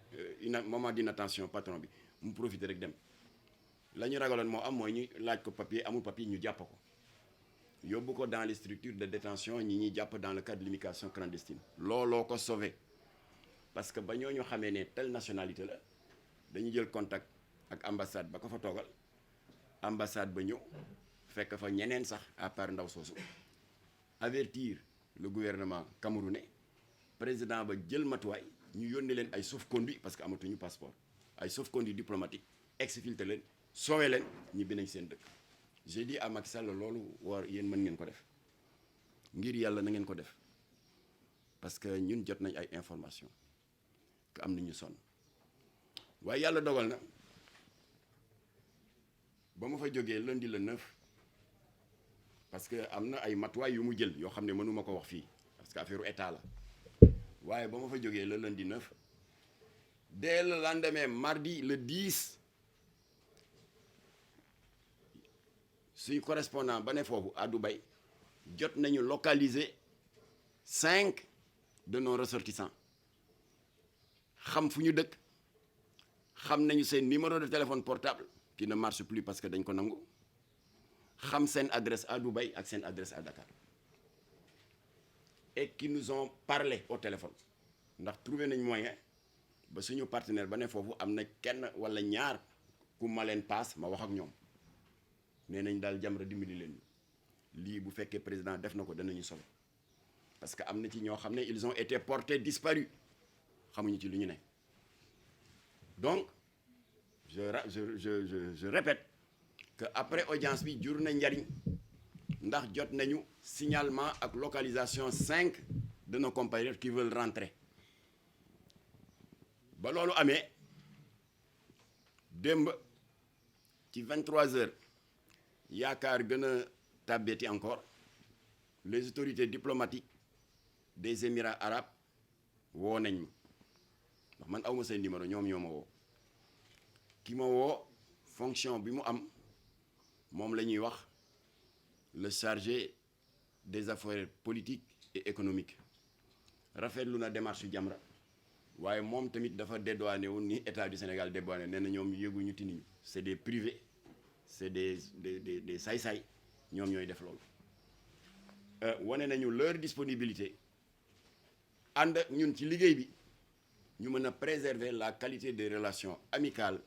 moment d'inattention patron bi mu profité rek dem la ñu ragaloon moo am mooy ñu laaj ko papier amul papier ñu jàpp ko yóbbu ko dans les structures de détention ñi ñuy jàpp dans le cadre de l'immigration clandestine looloo ko sauvé parce que ba ñooñu xamee ne telle nationalité la dañu jël contact ak ambassade ba ko fa toogal ambassade ba ñëw fekk fa ñeneen sax à part ndaw soosu avertir le gouvernement camerounais président ba jël matuwaay ñu yónnee leen ay sauf-conduit parce que amatuñu passeport ay sauf-conduit diplomatique exfiltré leen soowee leen ñibbi nañ seen dëkk. j'ai dit à Macky Sall loolu war yéen mën ngeen ko def ngir yàlla na ngeen ko def parce que ñun jot nañ ay information que am nañu sonn waaye yàlla dogal na ba ma fa jógee lundi le 9 parce que am na ay matuwaay yu mu jël yoo xam ne mënuma ko wax fii parce que affaire état la waaye ba ma fa jógee le lundi 9 dès le lendemain mardi le 10 suñu correspondant ba ne foofu à Dubaï jot nañu localiser 5 de nos ressortissants xam fu ñu dëkk xam nañu seen numéro de téléphone portable qui ne marche plus parce que dañ ko nangu xam seen adresse à Dubaï ak seen adresse à Dakar et qui nous ont parlé au téléphone ndax trouvé nañ moyen ba suñu partenaire ba ne foofu am na kenn wala ñaar ku ma leen paas ma wax ak ñoom nee nañ daal Jamra dimbali leen lii bu fekkee président def na ko danañu solo parce que am na ci ñoo xam ne ils ont été portés disparus xamuñu ci lu ñu ne donc je répète que après audience bi jur na njariñ ndax jot nañu signalement ak localisation 5 de nos compatriotes qui veulent rentrer ba loolu amee démb ci 23 heures yaakaar gën a tàbbeeti encore les autorités diplomatiques des Émirats arabes woo nañ ma ndax man awma seen numéro ñoom ñoo ma woo ki ma woo fonction bi mu am moom la ñuy wax le chargé des affaires politiques et économiques rafetlu na démarche Jamra waaye moom tamit dafa dédouané wu ni état du Sénégal dédouané nee na ñoom yëguñu tiniñu c'est des privés c'est des saay-saay ñoom ñooy def loolu wane nañu leur disponibilité ànd ak ñun ci liggéey bi ñu mën a préserver la qualité des relations amicales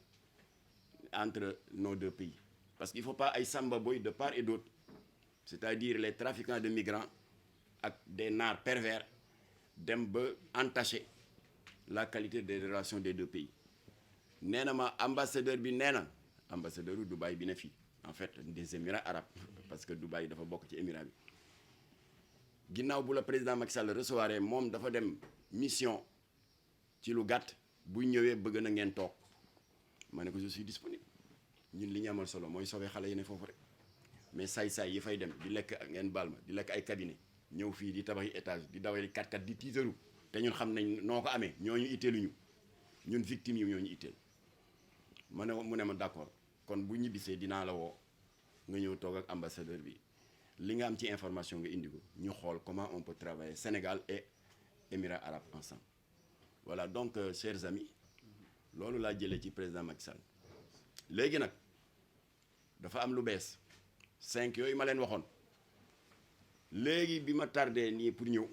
entre nos deux pays parce qu'il faut pas ay samba boy de part et d'autre c'est-à-dire les trafiquants de migrants ak des narcs pervers dem ba entacher la qualité des relations des deux pays nee na ma ambassadeur bi nee na ambassadeur u Dubaï bi ne fii en fait des Émirats arabes parce que Dubaï dafa bokk ci émirat bi ginnaaw bu la président Macky Sall recevoir moom dafa dem mission ci lu gàtt bu ñëwee bëgg na ngeen toog ma ne ko je suis disponible ñun li ñu amal solo mooy sauver xale yi ne foofu rek mais saay-saay yi fay dem di lekk ngeen baal ma di lekk ay cabinet ñëw fii di tabaxi étage di dawali 4x4 di tiitaru te ñun xam nañ noo ko amee ñooñu itteeluñu ñun victimes yi ñooñu itteel mu ne ma d'accord kon bu ñibbisee dinaa la woo nga ñëw toog ak ambassadeur bi li nga am ci information nga indi ko ñu xool comment on peut travailler Sénégal et Émirats arabes ensemble voilà donc chers amis loolu laa jëlee ci président Macky Sall léegi nag dafa am lu bees 5 yooyu ma leen waxoon léegi bi ma tardé nii pour ñëw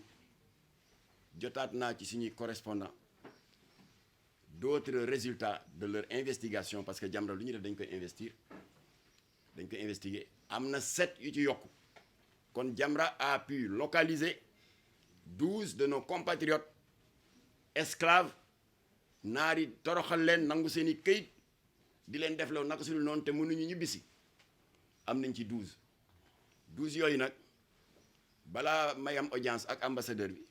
jotaat naa ci suñuy correspondant d'autres résultats de leur investigation parce que Jamra lu ñu def dañ koy investiguer am na 7 yu ci yokku kon Jamra a pu localiser 12 de nos compatriotes esclaves naari toroxal leen nangu seen i këyit di leen def loolu naka su dul noonu te mënuñu ñibbisi am nañ ci 12 yooyu nag balaa may am audience ak ambassadeur bi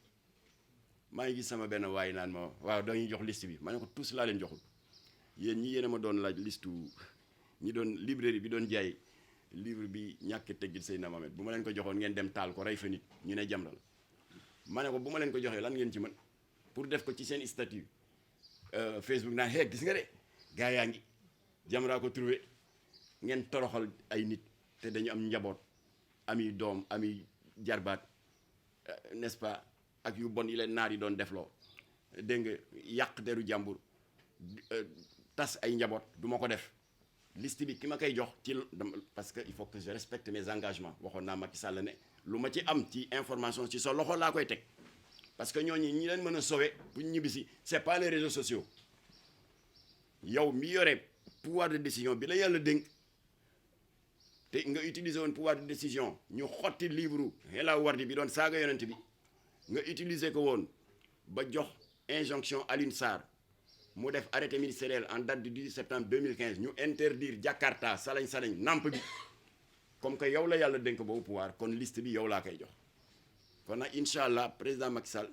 maa ngi gis sama benn waay naan ma waaw dañuy jox liste bi ma ne ko tous laa leen joxul yéen ñi yéen a ma doon laaj liste ñi doon librairie bi doon jaay livre bi ñàkk teggil Seydina Mohamed bu ma leen ko joxoon ngeen dem taal ko rey fa nit ñu ne Jamra la ma ne ko bu ma leen ko joxee lan ngeen ci mën pour def ko ci seen statut Facebook naan gis nga de gaa yaa ngi Jamra ko trouvé ngeen toroxal ay nit te dañu am njaboot ami doom ami jarbaat n'est-ce pas ak yu bon yi leen naar yi doon defloo dégg nga yàq deru jàmbur tas ay njaboot du ma ko def liste bi ki ma koy jox ci parce que il faut que je respecte mes engagements waxoon naa Macky Sall ne lu ma ci am ci information ci sa loxo laa koy teg parce que ñooñu ñi leen mën a sauver bu ñu ñibbisi c'est pas les réseaux sociaux yow mi yore pouvoir de décision bi la yàlla dénk te nga utiliser woon pouvoir de décision ñu xotti livre Hela Wardi bi doon saaga yonent bi nga utiliser ko woon ba jox injonction Alioune Sarr mu def arrêté ministériel en date du 18 septembre 2015 ñu interdire Jakarta salañ namp bi comme que yow la yàlla dénk boobu pouvoir kon liste bi yow laa koy jox kon nag incha allah président Macky Sall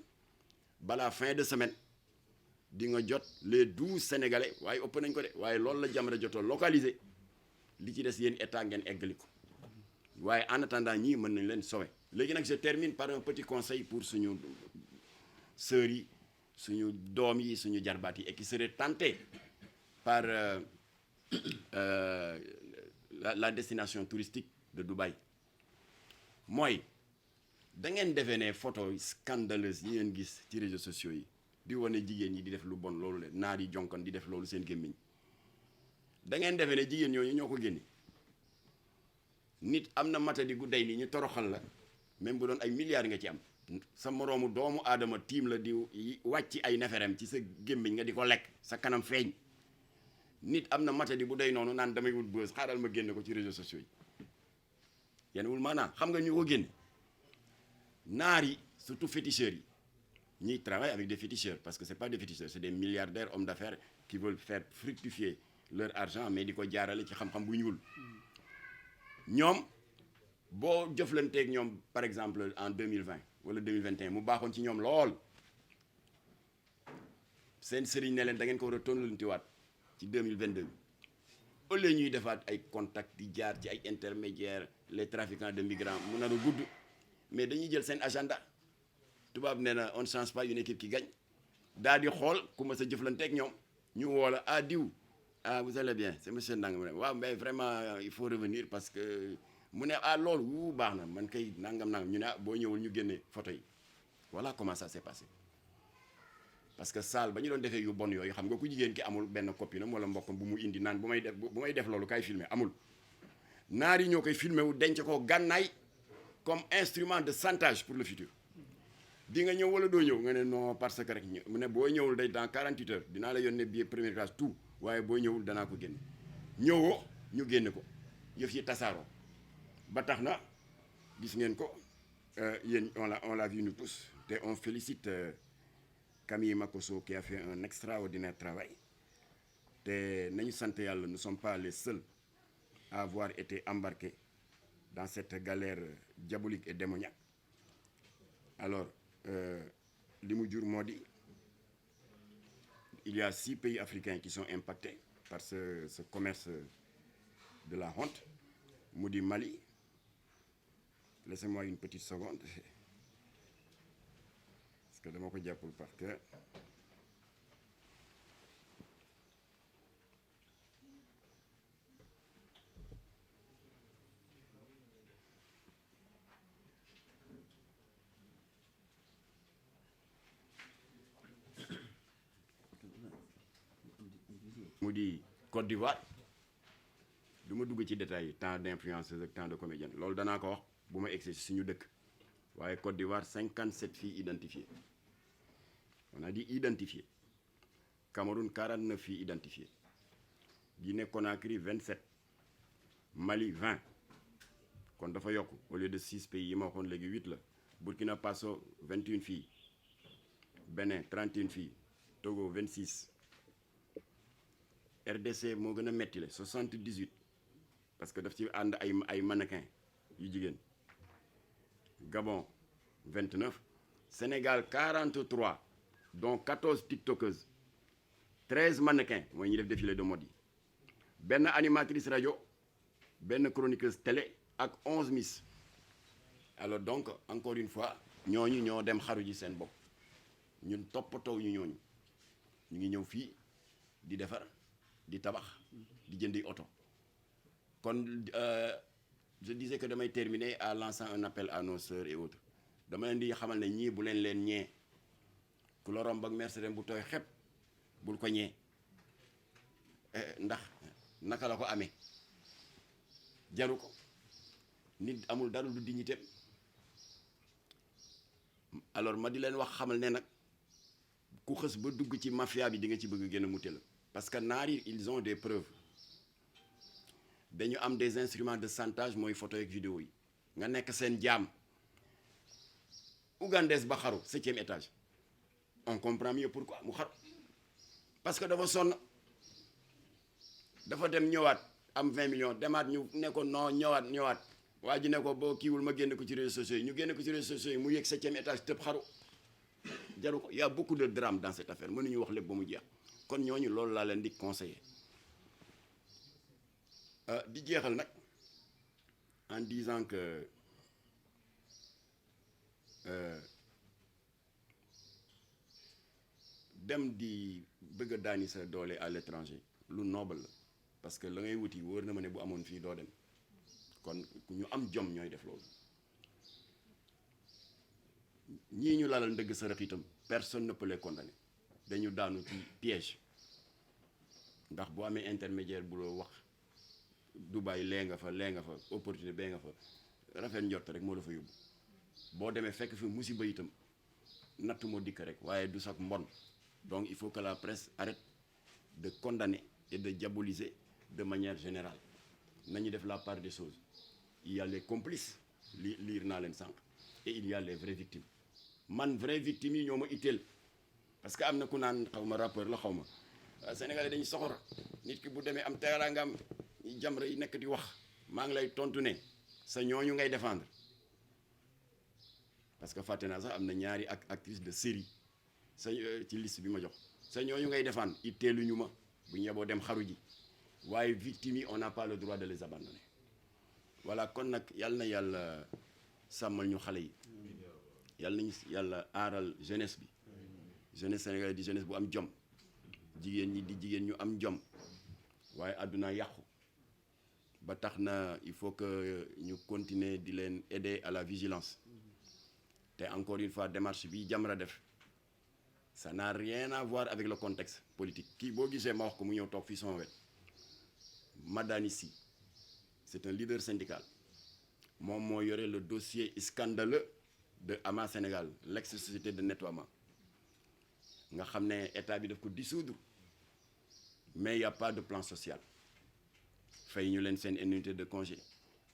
balaa fin de semaine di nga jot les 12 sénégalais waaye ëpp nañ ko de waaye loolu la Jamra jotoo localisé li ci des yéen état ngeen eggali ko waaye en attendant ñii mën nañ leen sauver léegi nag je termine par un petit conseil pour suñu sœurs yi suñu doom yi suñu jarbaat yi et qui seraient tentés par la destination touristique de Dubaï mooy da ngeen defee ne photo scandaleuse yi ngeen gis ci réseaux sociaux yi di wane jigéen ñi di def lu bon loolu leen naar yi jonkan di def loolu seen gémmiñ da ngeen defee ne jigéen ñooñu ñoo ko génne nit am na matadi gu day ni ñu toroxal la même bu doon ay milliards nga ci am sa moroomu doomu aadama tiim la di wàcc ay neferem ci sa gémmiñ nga di ko lekk sa kanam feeñ nit am na matadi bu day noonu naan damay wut buzz xaaral ma génne ko ci réseaux sociaux yi yenn wul maanaam xam nga ñu ko génne naar yi surtout féticheurs yi ñiy travaillent avec des féticheurs parce que c'est pas des féticheurs c'est des milliardaires hommes d'affaires qui veulent faire fructifier leur argent mais di ko jaarale ci xam-xam bu ñuul ñoom boo jëflanteeg ñoom par exemple en 2020 wala 2021 mu baaxoon ci ñoom lool seen sëriñ ne leen da ngeen ko war a tonlantiwaat ci 2022 au lieu ñuy defaat ay contacts di jaar ci ay intermédiaires les trafiquants de migrants mu nar a gudd mais dañuy jël seen agenda tubaab nee na on ne change pas une équipe qui gagne daal di xool ku ma sa jëflanteeg ñoom ñu woo la ah diw ah vous allez bien c'est monsieur Ndang mu ne waaw mais vraiment il faut revenir parce que mu ne ah loolu wu baax na man kay nangam ñu ne ah boo ñëwul ñu génne photo yi voilà comment ça s'est passé parce que saal ba ñu doon defee yu bon yooyu xam nga ku jigéen ki amul benn copinam wala mbokkam bu mu indi naan bu may def loolu kay filmer amul naar yi ñoo koy filmer wu denc ko gànnaay comme instrument de chantage pour le futur di nga ñëw wala doo ñëw nga ne non parce que rek mu ne boo ñëwul day dans 48 heures dinaa la yónnee billet première classe tout waaye boo ñëwul danaa ko génne ñëwoo ñu génne ko yëf yi tasaaroo ba tax na gis ngeen ko yéen on l'a vu nous tous te on félicite Camille Makosso qui a fait un extraordinaire travail te nañu sant yàlla nous ne sommes pas les seuls à avoir été embarqués dans cette galère diabolique et démoniaque alors li mu jur moo di il y a 6 pays africains qui sont impactés par ce commerce de la honte mu di Mali laissez-moi une petite seconde parce que dama ko jàppul par cœur mu di Côte d'Ivoire du ma dugg ci détails yi tant d'influenceurs ak tant de comédiens loolu danaa ko wax bu ma egsi suñu dëkk waaye Côte d'Ivoire 57 filles identifiées on a dit identifiées Cameroun 49 filles identifiées Guinée Conakry 27 Mali 20 kon dafa yokk au lieu de 6 pays yi ma waxoon léegi 8 la Burkina Faso 21 filles Bénin 31 filles Togo 26 RDC moo gën a metti le 78 parce que daf ci ànd ay mannequin yu jigéen Gabon 29 Sénégal 43 dont 14 tiktokeuses 13 mannequins mooy ñi def défilé de mode yi benn animatrice rajo benn chroniqueuse télé ak 11 miss alors donc encore une fois ñooñu ñoo dem xaru ji seen bopp ñun toppatoo ñu ñooñu ñu ngi ñëw fii di defar di tabax di jëndi oto kon je disais que damay terminer en lançant un appel à nos sœurs et autres dama leen di xamal ne ñii bu leen ñee ku la romb ak Mercedes bu tooy xepp bul ko ñee ndax naka la ko amee jaru ko nit amul dara du dignité. Alors ma di leen wax xamal ne nag ku xës ba dugg ci mafia bi di nga ci bëgg gën a mute la parce que naar yi ils ont des preuves dañu am des instruments de chantage mooy photo ak vidéo yi nga nekk seen jaam ougandaise ba xaru 7e étage on comprend mieux pourquoi mu xaru parce que dafa sonn dafa dem ñëwaat am 20 millions demaat ñu ne ko non ñëwaat waa ji ne ko boo kiiwul ma génn ko ci réseaux sociaux yi ñu génn ko ci réseaux sociaux yi mu yëg 7e étage tëb xaru jaru ko y a beaucoup de drame dans cette affaire mënuñu wax lépp ba mu jeex kon ñooñu loolu laa leen di conseiller di jeexal nag en disant que dem di bëgg a daani sa doole à l'étranger lu noble la parce que la ngay wuti wóor na ma ne bu amoon fii doo dem kon ñu am jom ñooy def loolu ñii ñu lalal ndëgg sa rëq itam personne ne peut les condamner dañu daanu ci piège ndax bu amee intermédiaire bu loo wax Dubaï lee nga fa opportunité bee nga fa rafet njort rek moo la fa yóbbu boo demee fekk fi musiba itam natt moo dikk rek waaye du sax mbon donc il faut que la presse arrête de condamner et de diaboliser de manière générale nañu def la part des choses il y a les complices liir naa leen sànq et il y a les vraies victimes man vraies victimes yi ñoo ma itteel parce que am na ku naan xaw ma rappeur la xaw ma Sénégalais dañu soxor nit ki bu demee am teraangam Jamra yi nekk di wax maa ngi lay tontu ne sa ñooñu ngay défendre parce que fàtte naa sax am na ñaari actrice de série sa ci liste bi ma jox sa ñooñu ngay défendre itteeluñu ma bu ñu yeboo dem xaru ji waaye victimes yi on n'a pas le droit de les abandonner voilà kon nag yàlla na yàlla sàmmal ñu xale yi yàlla nañu yàlla aaral jeunesse bi jeunesse sénégalaise di jeunesse bu am jom jigéen ñi di jigéen ñu am jom waaye àdduna yàqu ba tax na il faut que ñu continuer di leen aider à la vigilance te encore une fois démarche bi Jamra def ça n'a rien à voir avec le contexte politique kii boo gisee ma wax ko mu ñëw toog fii sama wet Madani Sy c'est un leader syndical moom moo yore le dossier scandaleux de Ama Sénégal l'ex-société de nettoiement nga xam ne état bi daf ko dissoudre mais il y a pas de plan social fay ñu leen seen unité de congé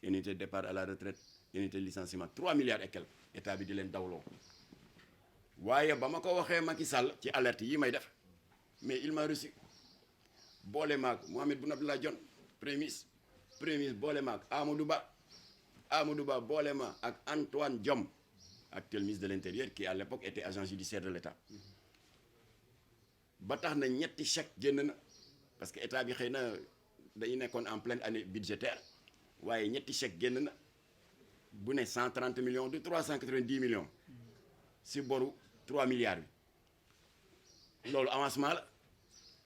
unité de départ à la retraite unité de licenciement 3 milliards et quelques état bi di leen dawloo waaye ba ma ko waxee Macky Sall ci alerte yi may def mais il m'a reçu boole maag Mohamed Boun Abdallah Dionne premier ministre boole maag Amadou Ba boole ma ak Antoine Diome actuel ministre de l'Intérieur qui à l'époque était agent judiciaire de l'État ba tax na ñetti chèque génn na parce que état bi xëy na dañu nekkoon en pleine année budgétaire waaye ñetti chèque génn na bu ne 130 millions de 390 millions si boru 3 milliards bi loolu avancement la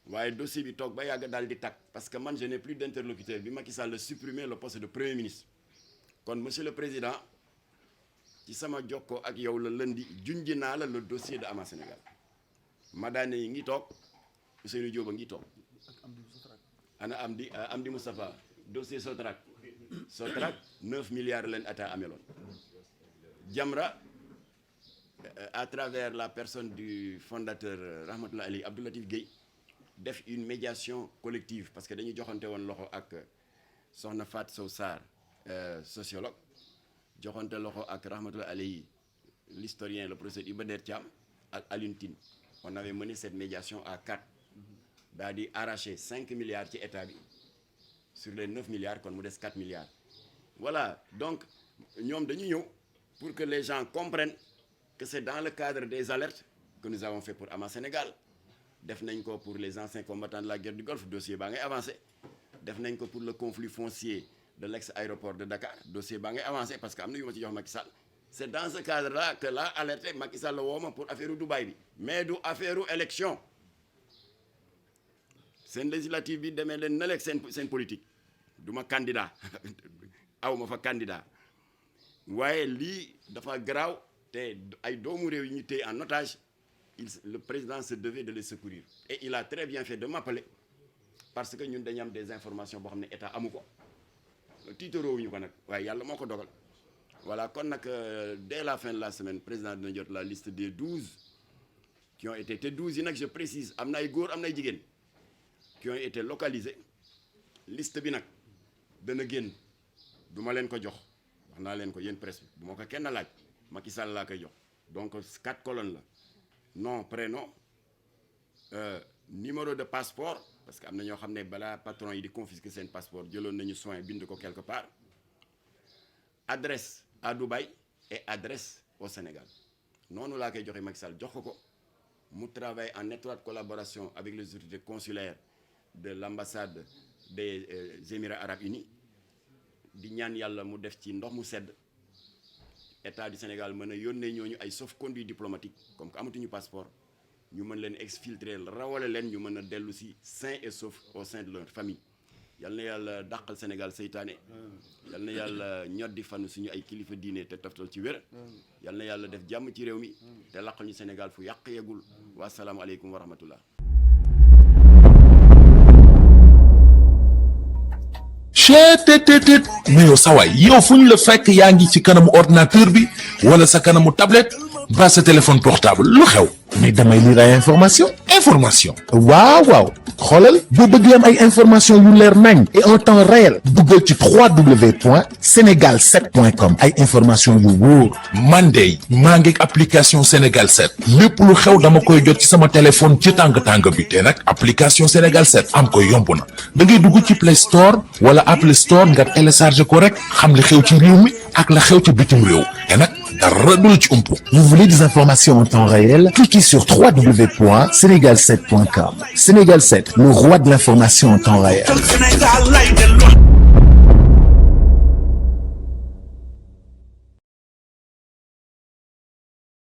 waaye dossier bi toog ba yàgg daal di tàkk parce que man je n'ai plus d'interlocuteur bi Macky Sall supprimer le poste de premier ministre kon monsieur le président ci sama jokkoo ak yow la lundi junji naa la le dossier de Ama Sénégal Madane yi ngi toog Ousseynou Diop a ngi toog ana Amdi Moustapha dossier Sotrac 9 milliards leen ata ameloon Jamra à travers la personne du fondateur Rahmatoulaye Ali Abdou Latif Gueye def une médiation collective parce que dañuy joxante woon loxo ak soxna Fat Sow Sarr sociologue joxante loxo ak Rahmatoulaye Ali l'historien le professeur Iba Der Thiam ak Alioune Tine on avait mené cette médiation à 4 daal di arracher 5 milliards ci état bi sur les 9 milliards kon mu des 4 milliards voilà donc ñoom dañu ñëw pour que les gens comprennent que c'est dans le cadre des alertes que nous avons fait pour Ama Sénégal def nañ ko pour les anciens combattants de la guerre du Golfe dossier baa ngay avancé def nañ ko pour le conflit foncier de l'ex-aéroport de Dakar dossier baa ngay avancé parce que am na yu ma ci jox Macky Sall c'est dans ce cadre-là que l'a alerté Macky Sall woo ma pour affaire u Dubaï bi mais du affaire u élection seen législative bi demee leen na leeg seen politique du ma candidat aw ma fa candidat waaye lii dafa garaaw te ay doomu réew yi ñu téye en otage le président se devait de les secourir et il a très bien fait de m'appeler parce que ñun dañu am des informations boo xam ne état amu ko tiitaroowuñu ko nag waaye yàlla moo ko dogal voilà kon nag dès la fin de la semaine président dina jot la liste des 12 qui ont été te 12 yi nag je précise am na ay góor am na ay jigéen qui ont été localisés liste bi nag dana génn du ma leen ko jox wax naa leen ko yéen presse bi bu ma ko kenn laaj Macky Sall laa koy jox donc 4 colonnes la nom prénom numéro de passeport parce que am na ñoo xam ne balaa patron yi di confisquer seen passeport jëloon nañu soin bind ko quelque part adresse à Dubaï et adresse au Sénégal noonu laa koy joxe Macky Sall jox ko mu travaille en étroite collaboration avec les autorités consulaires de l'ambassade des Émirats arabes unis di ñaan yàlla mu def ci ndox mu sedd état du Sénégal mën a yónnee ñooñu ay sauf-conduit diplomatique comme que amatuñu passeport ñu mën leen exfiltrer rawale leen ñu mën a dellu si sains et saufs au sein de leur famille yal na yàlla dàqal Sénégal seytaane yal na yàlla ñoddi fan suñu ay kilifa diine te taftal ci wér yal na yàlla def jàmm ci réew mi te laqal ñu Sénégal fu yàq yegul wa salaamu aleykum wa rahmatullah. cheetetetet mais yow sawaay yow fu ñu la fekk yaa ngi ci kanamu ordinateur bi wala sa kanamu tablette ba sa téléphone portable lu xew mais damay lire ay information waaw xoolal boo bëgg am ay information yu leer nañ et en temps réel duggal ci www.senegal7.com ay information yu wóor man de maa ngi application Sénégal 7 lépp lu xew dama koy jot ci sama téléphone ci tàng bi te nag application Sénégal 7 am ko yomb na da ngay dugg ci Play Store wala Apple Store nga télécharge ko rek xam li xew ci réew mi ak la xew ci bitim réew te nag dara du la ci umpu. Vous voulez des informations en temps réel? Cliquez sur www.senegal7.com. Sénégal 7, le roi de l'information en temps réel.